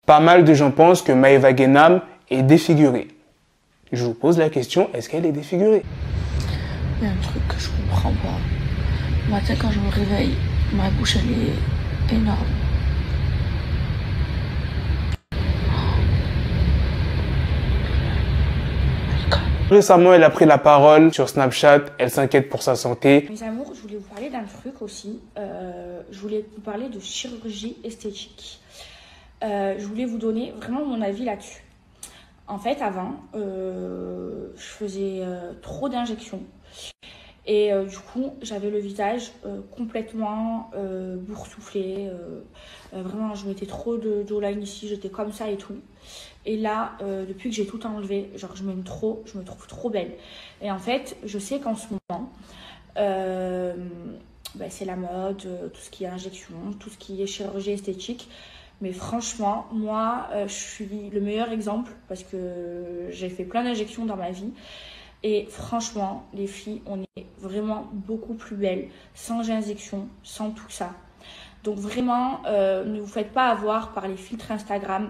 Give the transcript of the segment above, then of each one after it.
Pas mal de gens pensent que Maëva Guénam est défigurée. Je vous pose la question, est-ce qu'elle est défigurée? Il y a un truc que je comprends pas. Le matin quand je me réveille, ma bouche elle est énorme. Récemment, elle a pris la parole sur Snapchat, elle s'inquiète pour sa santé. Mes amours, je voulais vous parler d'un truc aussi. Je voulais vous parler de chirurgie esthétique. Je voulais vous donner vraiment mon avis là-dessus. En fait, avant, je faisais trop d'injections. Et du coup, j'avais le visage complètement boursouflé. Vraiment, je mettais trop de jawline ici, j'étais comme ça et tout. Et là, depuis que j'ai tout enlevé, genre je m'aime trop, je me trouve trop belle. Et en fait, je sais qu'en ce moment, c'est la mode, tout ce qui est injection, tout ce qui est chirurgie esthétique. Mais franchement, moi, je suis le meilleur exemple parce que j'ai fait plein d'injections dans ma vie. Et franchement, les filles, on est vraiment beaucoup plus belles sans injection, sans tout ça. Donc vraiment, ne vous faites pas avoir par les filtres Instagram.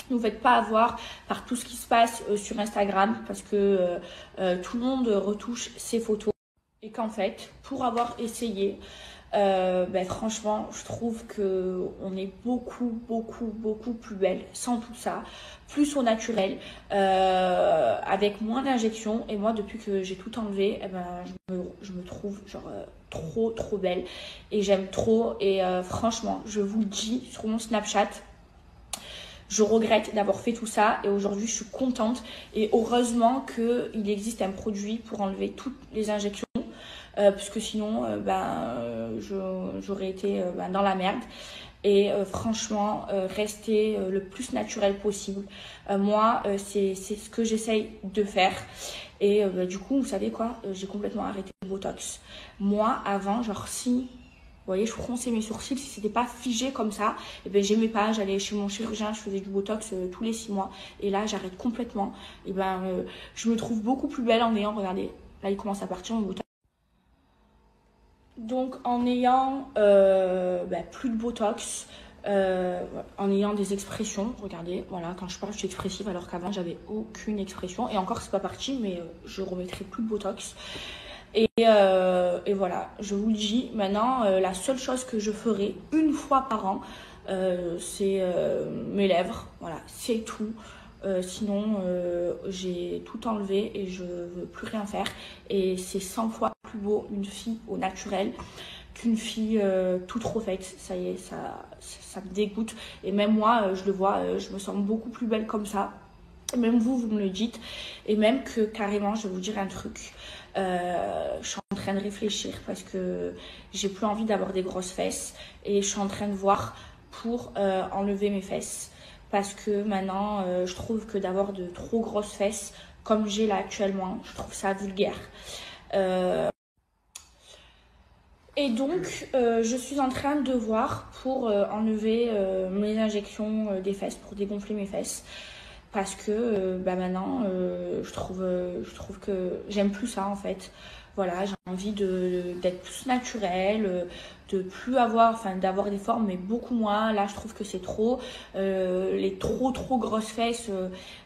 Ne vous faites pas avoir par tout ce qui se passe sur Instagram parce que tout le monde retouche ses photos. Et qu'en fait, pour avoir essayé, franchement, je trouve qu'on est beaucoup plus belle sans tout ça, plus au naturel, avec moins d'injections. Et moi, depuis que j'ai tout enlevé, je me trouve genre trop belle et j'aime trop. Et franchement, je vous le dis sur mon Snapchat, je regrette d'avoir fait tout ça et aujourd'hui je suis contente et heureusement qu'il existe un produit pour enlever toutes les injections parce que sinon j'aurais été dans la merde. Et franchement, rester le plus naturel possible. Moi, c'est ce que j'essaye de faire. Et du coup, vous savez quoi, j'ai complètement arrêté le Botox. Moi, avant, genre si... Vous voyez, je fronçais mes sourcils, si c'était pas figé comme ça, et ben j'aimais pas, j'allais chez mon chirurgien, je faisais du Botox tous les 6 mois. Et là, j'arrête complètement. Et je me trouve beaucoup plus belle en ayant, regardez, là il commence à partir mon Botox. Donc en ayant plus de Botox, en ayant des expressions, regardez, voilà, quand je parle je suis expressive alors qu'avant j'avais aucune expression. Et encore c'est pas parti, mais je remettrai plus de Botox. Et voilà, je vous le dis, maintenant, la seule chose que je ferai une fois par an, c'est mes lèvres. Voilà, c'est tout. Sinon, j'ai tout enlevé et je veux plus rien faire. Et c'est 100 fois plus beau une fille au naturel qu'une fille toute refaite. Ça y est, ça me dégoûte. Et même moi, je le vois, je me sens beaucoup plus belle comme ça. Même vous me le dites. Et même que carrément, je vais vous dire un truc. Je suis en train de réfléchir parce que j'ai plus envie d'avoir des grosses fesses et je suis en train de voir pour enlever mes fesses parce que maintenant je trouve que d'avoir de trop grosses fesses comme j'ai là actuellement, je trouve ça vulgaire. Et donc je suis en train de voir pour enlever mes injections des fesses, pour dégonfler mes fesses. Parce que maintenant, je trouve que j'aime plus ça en fait. Voilà, j'ai envie d'être plus naturelle, de plus avoir, enfin d'avoir des formes mais beaucoup moins. Là, je trouve que c'est trop. Les trop grosses fesses,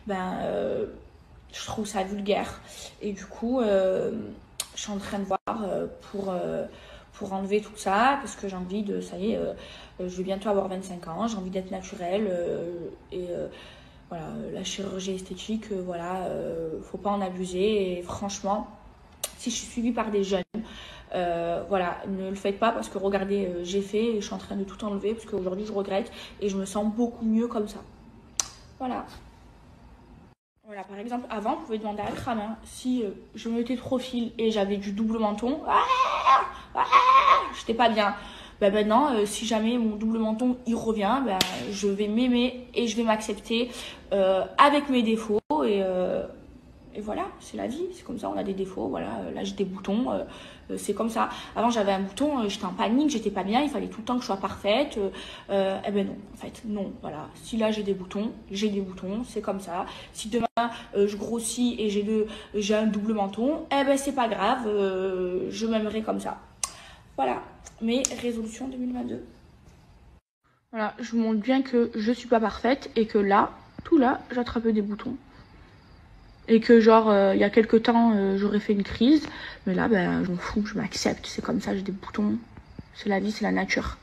je trouve ça vulgaire. Et du coup, je suis en train de voir pour enlever tout ça parce que j'ai envie de, ça y est, je vais bientôt avoir 25 ans, j'ai envie d'être naturelle voilà, la chirurgie esthétique, faut pas en abuser. Et franchement, si je suis suivie par des jeunes, voilà, ne le faites pas parce que regardez, j'ai fait et je suis en train de tout enlever parce qu'aujourd'hui je regrette et je me sens beaucoup mieux comme ça. Voilà. Voilà, par exemple, avant, vous pouvez demander à Akram, hein, si je me mettais trop fil et j'avais du double menton, j'étais pas bien. Maintenant, si jamais mon double menton il revient, je vais m'aimer et je vais m'accepter avec mes défauts et voilà, c'est la vie, c'est comme ça, on a des défauts, voilà, là j'ai des boutons, c'est comme ça. Avant j'avais un bouton, j'étais en panique, j'étais pas bien, il fallait tout le temps que je sois parfaite, non, en fait, non, voilà. Si là j'ai des boutons, c'est comme ça. Si demain je grossis et j'ai un double menton, c'est pas grave, je m'aimerai comme ça. Voilà, mes résolutions 2022. Voilà, je vous montre bien que je suis pas parfaite et que là, tout là, j'attrape des boutons. Et que genre, il y a quelques temps, j'aurais fait une crise. Mais là, ben, je m'en fous, je m'accepte. C'est comme ça, j'ai des boutons. C'est la vie, c'est la nature.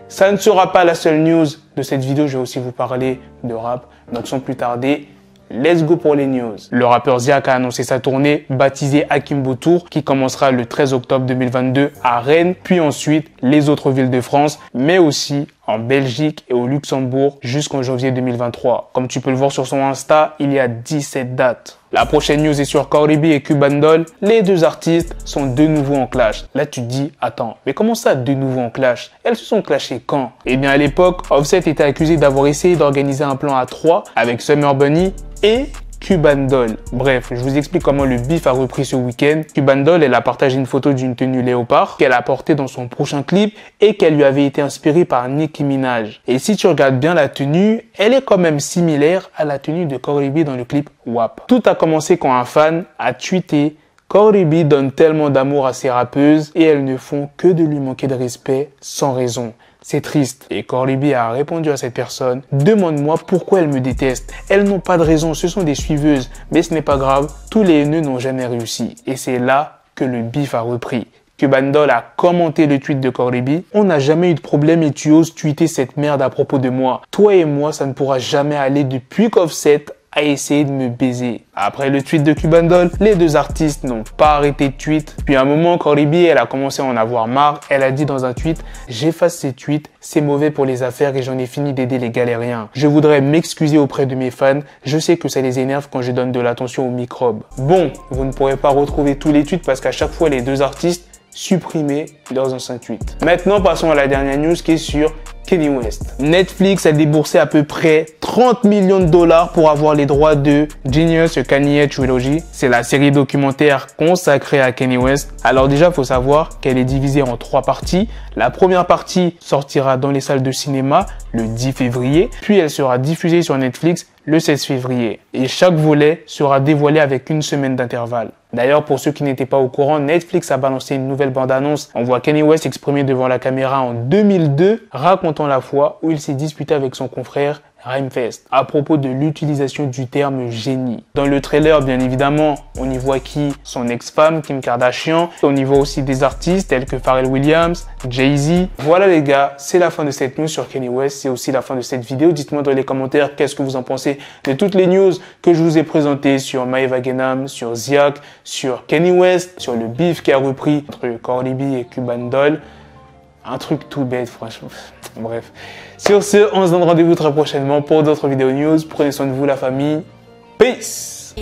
Ça ne sera pas la seule news de cette vidéo. Je vais aussi vous parler de rap. Donc sans plus tarder, let's go pour les news. Le rappeur Ziak a annoncé sa tournée baptisée Akimbo Tour qui commencera le 13 octobre 2022 à Rennes, puis ensuite les autres villes de France, mais aussi en Belgique et au Luxembourg jusqu'en janvier 2023. Comme tu peux le voir sur son Insta, il y a 17 dates. La prochaine news est sur Cardi B et Cuban Doll. Les deux artistes sont de nouveau en clash. Là, tu te dis, attends, mais comment ça de nouveau en clash? Elles se sont clashées quand? Eh bien, à l'époque, Offset était accusé d'avoir essayé d'organiser un plan à 3 avec Summer Bunny et Cuban Doll. Bref, je vous explique comment le bif a repris ce week-end. Cuban Doll, elle a partagé une photo d'une tenue léopard qu'elle a portée dans son prochain clip et qu'elle lui avait été inspirée par Nicki Minaj. Et si tu regardes bien la tenue, elle est quand même similaire à la tenue de Cardi B dans le clip WAP. Tout a commencé quand un fan a tweeté « Cardi B donne tellement d'amour à ses rappeuses et elles ne font que de lui manquer de respect sans raison. » C'est triste. Et Cardi B a répondu à cette personne. Demande-moi pourquoi elles me détestent. Elles n'ont pas de raison, ce sont des suiveuses. Mais ce n'est pas grave, tous les haineux n'ont jamais réussi. Et c'est là que le bif a repris. Cuban Doll a commenté le tweet de Cardi B. On n'a jamais eu de problème et tu oses tweeter cette merde à propos de moi. Toi et moi, ça ne pourra jamais aller depuis qu'Offset a essayé de me baiser. Après le tweet de Cuban Doll, les deux artistes n'ont pas arrêté de tweet. Puis à un moment, Cardi B, elle a commencé à en avoir marre. Elle a dit dans un tweet, j'efface ces tweets, c'est mauvais pour les affaires et j'en ai fini d'aider les galériens. Je voudrais m'excuser auprès de mes fans. Je sais que ça les énerve quand je donne de l'attention aux microbes. Bon, vous ne pourrez pas retrouver tous les tweets parce qu'à chaque fois, les deux artistes supprimaient leurs anciens tweets. Maintenant, passons à la dernière news qui est sur Kanye West. Netflix a déboursé à peu près 30 millions de dollars pour avoir les droits de Genius Kanye Trilogy. C'est la série documentaire consacrée à Kanye West. Alors déjà, il faut savoir qu'elle est divisée en 3 parties. La première partie sortira dans les salles de cinéma le 10 février, puis elle sera diffusée sur Netflix le 16 février. Et chaque volet sera dévoilé avec une semaine d'intervalle. D'ailleurs, pour ceux qui n'étaient pas au courant, Netflix a balancé une nouvelle bande-annonce. On voit Kanye West s'exprimer devant la caméra en 2002, racontant la fois où il s'est disputé avec son confrère Rhymefest à propos de l'utilisation du terme génie. Dans le trailer, bien évidemment, on y voit qui? Son ex-femme, Kim Kardashian. On y voit aussi des artistes tels que Pharrell Williams, Jay-Z. Voilà les gars, c'est la fin de cette news sur Kanye West. C'est aussi la fin de cette vidéo. Dites-moi dans les commentaires qu'est-ce que vous en pensez de toutes les news que je vous ai présentées sur Maeva Genam, sur Ziak, sur Kanye West, sur le beef qui a repris entre Cardi B et Cuban Doll. Un truc tout bête, franchement. Bref. Sur ce, on se donne rendez-vous très prochainement pour d'autres vidéos news. Prenez soin de vous, la famille. Peace!